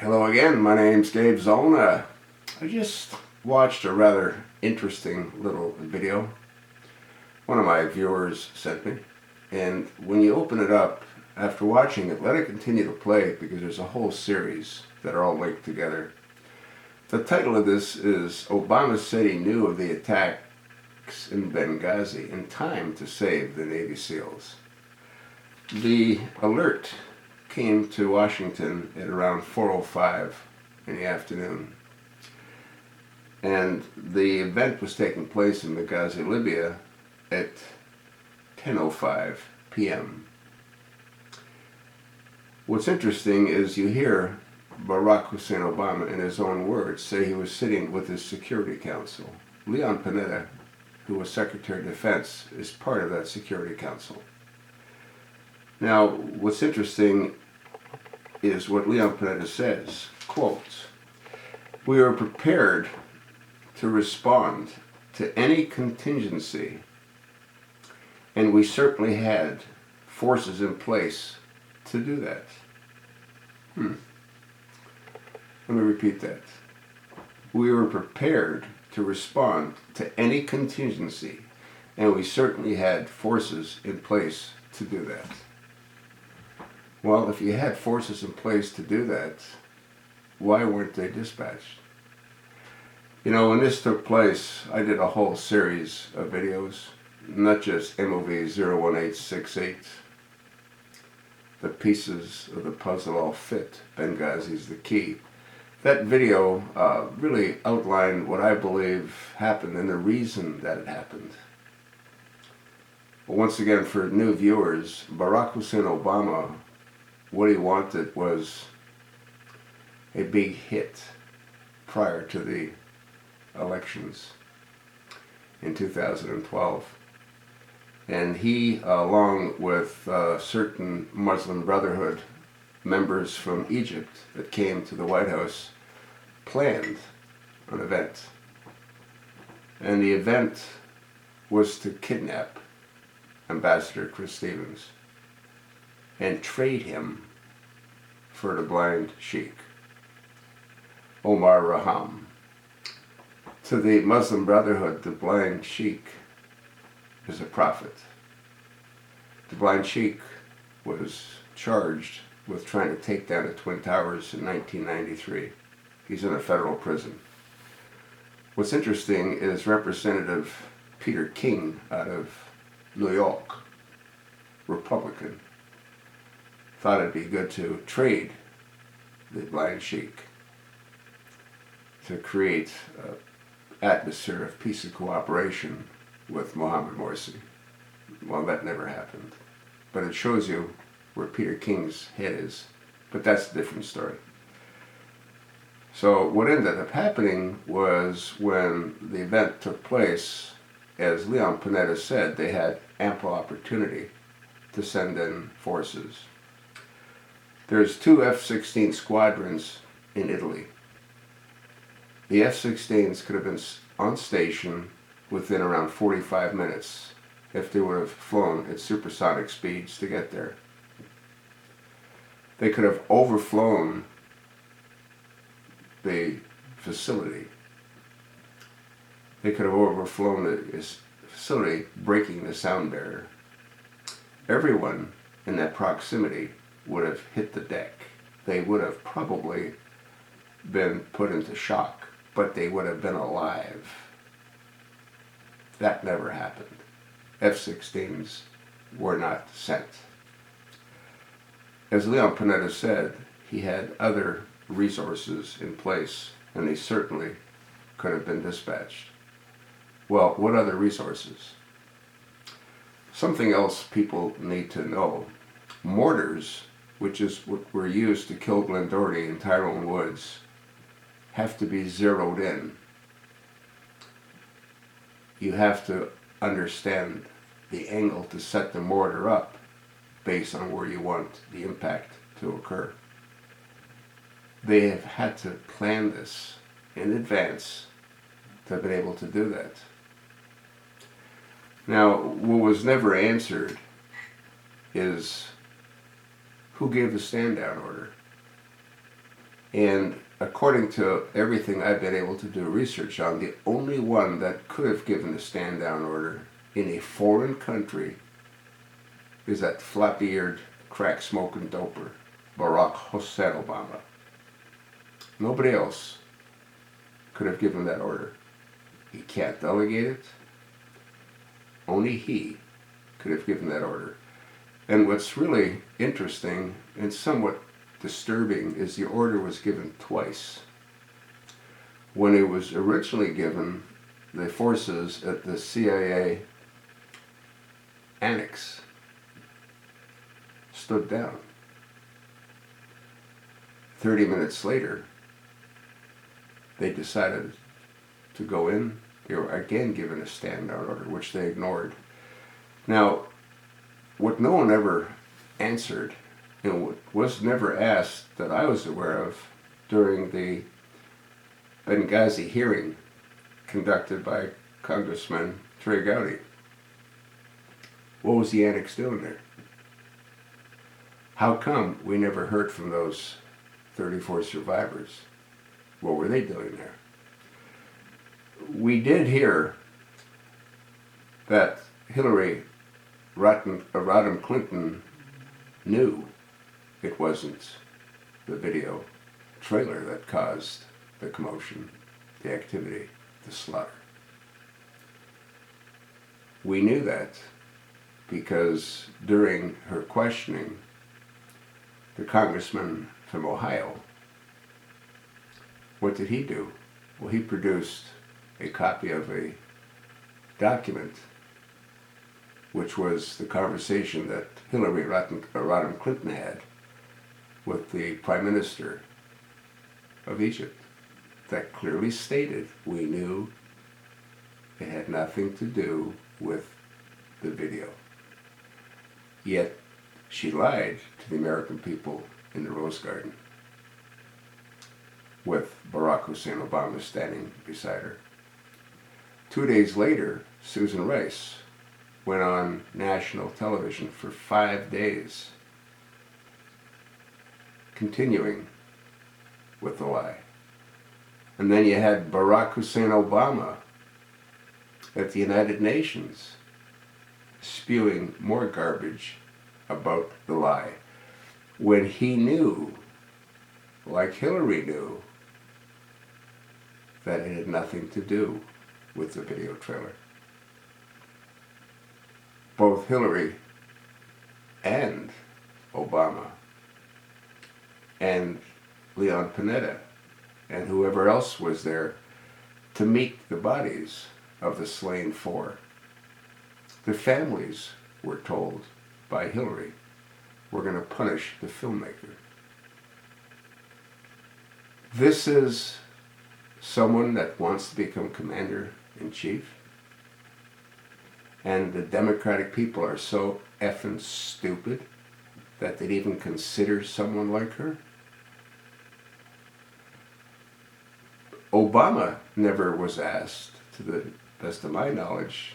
Hello again, my name's Gabe Zolna. I just watched a rather interesting little video one of my viewers sent me, and when you open it up, after watching it, let it continue to play because there's a whole series that are all linked together. The title of this is Obama said he knew of the attacks in Benghazi in time to save the Navy SEALs. The alert came to Washington at around 4:05 in the afternoon. And the event was taking place in Benghazi, Libya at 10:05 p.m. What's interesting is you hear Barack Hussein Obama, in his own words, say he was sitting with his Security Council. Leon Panetta, who was Secretary of Defense, is part of that Security Council. Now, what's interesting is what Leon Panetta says, quote, "We are prepared to respond to any contingency, and we certainly had forces in place to do that." Let me repeat that. We were prepared to respond to any contingency, and we certainly had forces in place to do that. Well, if you had forces in place to do that, why weren't they dispatched? You know, when this took place, I did a whole series of videos, not just MOV 01868. The pieces of the puzzle all fit. Benghazi's the key. That video really outlined what I believe happened and the reason that it happened. But once again, for new viewers, Barack Hussein Obama, what he wanted was a big hit prior to the elections in 2012. And he, along with certain Muslim Brotherhood members from Egypt that came to the White House, planned an event. And the event was to kidnap Ambassador Chris Stevens and trade him for the blind sheikh, Omar Raham. To the Muslim Brotherhood, the blind sheikh is a prophet. The blind sheikh was charged with trying to take down the Twin Towers in 1993. He's in a federal prison. What's interesting is Representative Peter King out of New York, Republican, thought it'd be good to trade the blind sheikh to create an atmosphere of peace and cooperation with Mohammed Morsi. Well, that never happened. But it shows you where Peter King's head is. But that's a different story. So what ended up happening was when the event took place, as Leon Panetta said, they had ample opportunity to send in forces. There's 2 F-16 squadrons in Italy. The F-16s could have been on station within around 45 minutes if they would have flown at supersonic speeds to get there. They could have overflown the facility. They could have overflown the facility, breaking the sound barrier. Everyone in that proximity would have hit the deck. They would have probably been put into shock, but they would have been alive. That never happened. F-16s were not sent. As Leon Panetta said, he had other resources in place, and they certainly could have been dispatched. Well, what other resources? Something else people need to know. Mortars, which is what were used to kill Glenn Doherty and Tyrone Woods, have to be zeroed in. You have to understand the angle to set the mortar up based on where you want the impact to occur. They have had to plan this in advance to have been able to do that. Now, what was never answered is who gave the stand-down order. And according to everything I've been able to do research on, the only one that could have given a stand-down order in a foreign country is that floppy-eared, crack-smoking doper, Barack Hussein Obama. Nobody else could have given that order. He can't delegate it. Only he could have given that order. And what's really interesting and somewhat disturbing is the order was given twice. When it was originally given, the forces at the CIA annex stood down. 30 minutes later, they decided to go in. They were again given a stand-down order, which they ignored. Now, what no one ever answered, and what was never asked that I was aware of during the Benghazi hearing conducted by Congressman Trey Gowdy, what was the annex doing there? How come we never heard from those 34 survivors? What were they doing there? We did hear that Hillary Rodham Clinton knew it wasn't the video trailer that caused the commotion, the activity, the slaughter. We knew that because during her questioning, the congressman from Ohio, what did he do? Well, he produced a copy of a document which was the conversation that Hillary Rodham Clinton had with the Prime Minister of Egypt that clearly stated we knew it had nothing to do with the video. Yet she lied to the American people in the Rose Garden with Barack Hussein Obama standing beside her. 2 days later, Susan Rice went on national television for 5 days, continuing with the lie. And then you had Barack Hussein Obama at the United Nations spewing more garbage about the lie, when he knew, like Hillary knew, that it had nothing to do with the video trailer. Both Hillary and Obama and Leon Panetta and whoever else was there to meet the bodies of the slain four, the families were told by Hillary, we're going to punish the filmmaker. This is someone that wants to become commander-in-chief, and the Democratic people are so effing stupid that they'd even consider someone like her. Obama never was asked, to the best of my knowledge,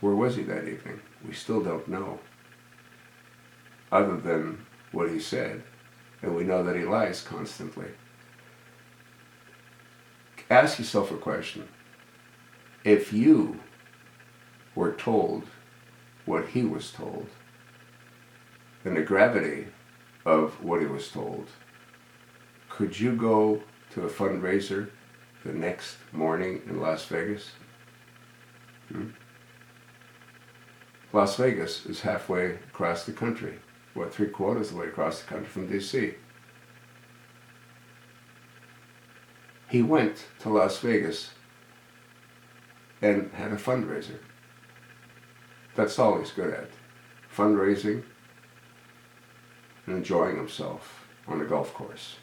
where was he that evening? We still don't know, other than what he said, and we know that he lies constantly. Ask yourself a question. If you were told what he was told, and the gravity of what he was told, could you go to a fundraiser the next morning in Las Vegas? Las Vegas is halfway across the country, 3/4 of the way across the country from D.C. He went to Las Vegas and had a fundraiser. That's all he's good at. Fundraising and enjoying himself on a golf course.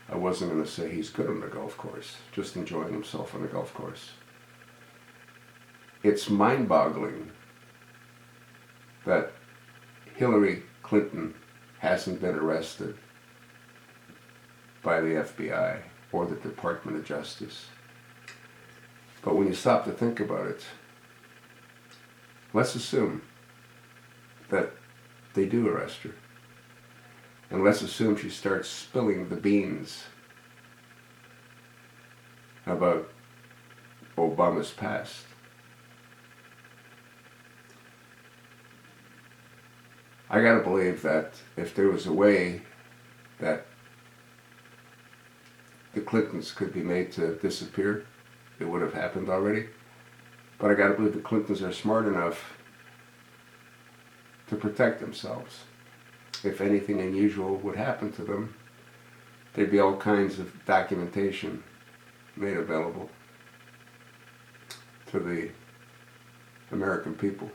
I wasn't going to say he's good on the golf course, just enjoying himself on a golf course. It's mind-boggling that Hillary Clinton hasn't been arrested by the FBI or the Department of Justice. But when you stop to think about it, let's assume that they do arrest her. And let's assume she starts spilling the beans about Obama's past. I gotta believe that if there was a way that the Clintons could be made to disappear, it would have happened already. But I gotta believe the Clintons are smart enough to protect themselves. If anything unusual would happen to them, there'd be all kinds of documentation made available to the American people.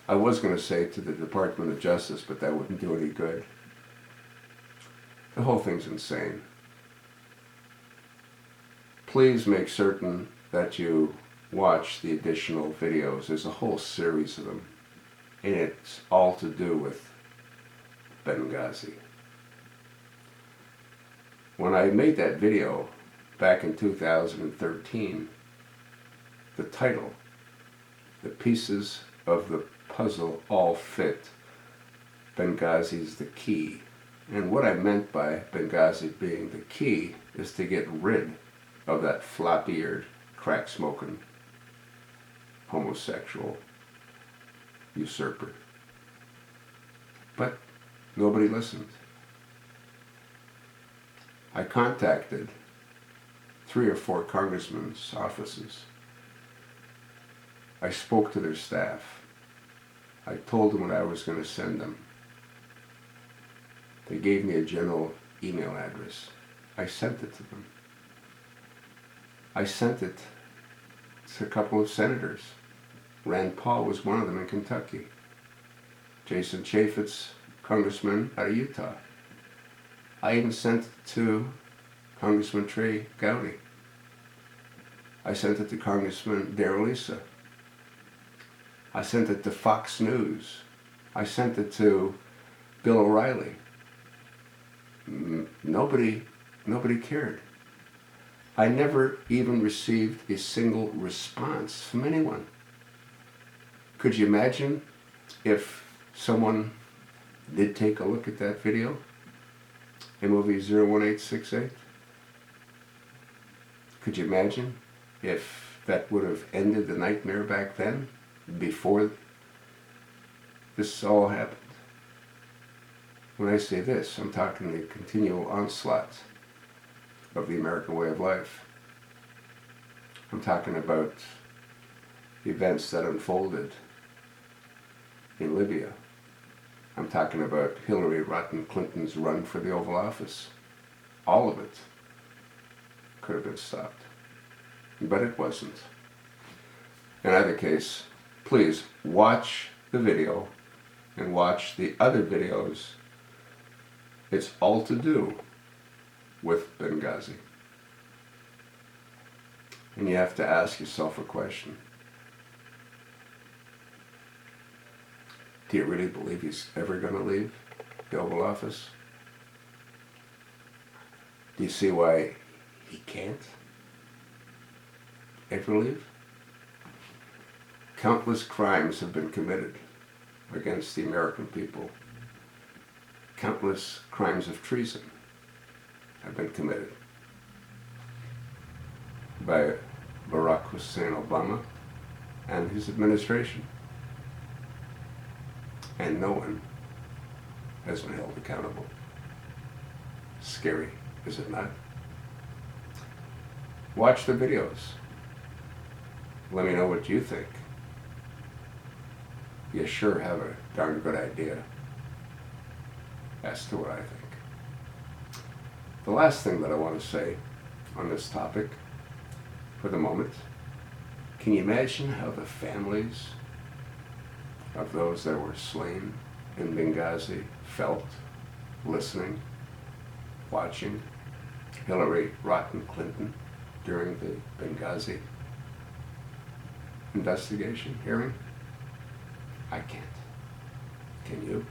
I was going to say to the Department of Justice, but that wouldn't do any good. The whole thing's insane. Please make certain that you watch the additional videos. There's a whole series of them, and it's all to do with Benghazi. When I made that video back in 2013, the title, "The Pieces of the Puzzle All Fit, Benghazi's the Key." And what I meant by Benghazi being the key is to get rid of that flop-eared, crack-smoking, homosexual usurper. But nobody listened. I contacted 3 or 4 congressmen's offices. I spoke to their staff. I told them what I was going to send them. They gave me a general email address. I sent it to them. I sent it to a couple of senators. Rand Paul was one of them in Kentucky. Jason Chaffetz, congressman out of Utah. I even sent it to Congressman Trey Gowdy. I sent it to Congressman Darrell Issa. I sent it to Fox News. I sent it to Bill O'Reilly. Nobody cared. I never even received a single response from anyone. Could you imagine if someone did take a look at that video? MVI 01868? Could you imagine if that would have ended the nightmare back then, before this all happened? When I say this, I'm talking the continual onslaught of the American way of life. I'm talking about events that unfolded in Libya. I'm talking about Hillary Rotten Clinton's run for the Oval Office. All of it could have been stopped, but it wasn't. In either case, please watch the video and watch the other videos. It's all to do with Benghazi. And you have to ask yourself a question. Do you really believe he's ever going to leave the Oval Office? Do you see why he can't ever leave? Countless crimes have been committed against the American people. Countless crimes of treason have been committed by Barack Hussein Obama and his administration. And no one has been held accountable. Scary, is it not? Watch the videos. Let me know what you think. You sure have a darn good idea as to what I think. The last thing that I want to say on this topic for the moment, can you imagine how the families of those that were slain in Benghazi felt listening, watching Hillary Rotten Clinton during the Benghazi investigation hearing? I can't. Can you?